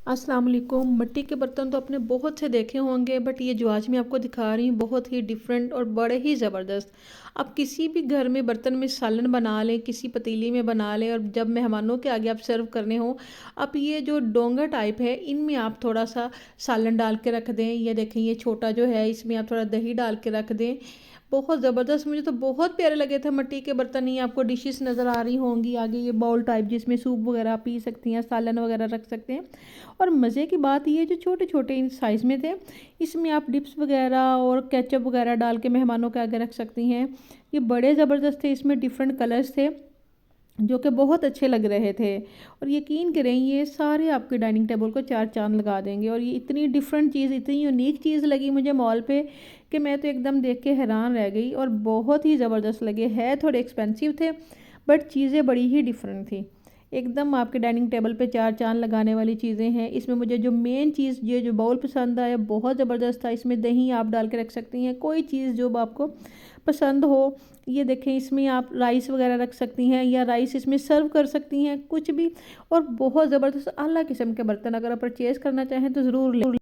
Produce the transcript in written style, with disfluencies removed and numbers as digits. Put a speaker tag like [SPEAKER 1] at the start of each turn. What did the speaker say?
[SPEAKER 1] अस्सलाम वालेकुम। मिट्टी के बर्तन तो आपने बहुत से देखे होंगे, बट ये जो आज मैं आपको दिखा रही हूँ बहुत ही डिफरेंट और बड़े ही ज़बरदस्त। आप किसी भी घर में बर्तन में सालन बना लें, किसी पतीली में बना लें, और जब मेहमानों के आगे आप सर्व करने हो, आप ये जो डोंगा टाइप है इनमें आप थोड़ा सा सालन डाल के रख दें। ये देखें, ये छोटा जो है इसमें आप थोड़ा दही डाल के रख दें। बहुत ज़बरदस्त, मुझे तो बहुत प्यारे लगे थे। मिट्टी के बर्तन ही आपको डिशेस नज़र आ रही होंगी आगे, ये बाउल टाइप जिसमें सूप वगैरह पी सकती हैं, सालन वगैरह रख सकते हैं। और मज़े की बात ये जो छोटे छोटे इन साइज़ में थे, इसमें आप डिप्स वगैरह और केचप वगैरह डाल के मेहमानों के आगे रख सकती हैं। ये बड़े ज़बरदस्त थे, इसमें डिफरेंट कलर्स थे जो कि बहुत अच्छे लग रहे थे। और यकीन करें ये सारे आपके डाइनिंग टेबल को चार चांद लगा देंगे। और ये इतनी डिफरेंट चीज़, इतनी यूनिक चीज़ लगी मुझे मॉल पे कि मैं तो एकदम देख के हैरान रह गई। और बहुत ही ज़बरदस्त लगे। है थोड़े एक्सपेंसिव थे, बट चीज़ें बड़ी ही डिफरेंट थी। एकदम आपके डाइनिंग टेबल पे चार चांद लगाने वाली चीज़ें हैं। इसमें मुझे जो मेन चीज़, ये जो बाउल पसंद आया, बहुत ज़बरदस्त था। इसमें दही आप डाल के रख सकती हैं, कोई चीज़ जो आपको पसंद हो। ये देखें, इसमें आप राइस वगैरह रख सकती हैं या राइस इसमें सर्व कर सकती हैं, कुछ भी। और बहुत ज़बरदस्त आला किस्म के बर्तन, अगर आप परचेज़ करना चाहें तो ज़रूर लें।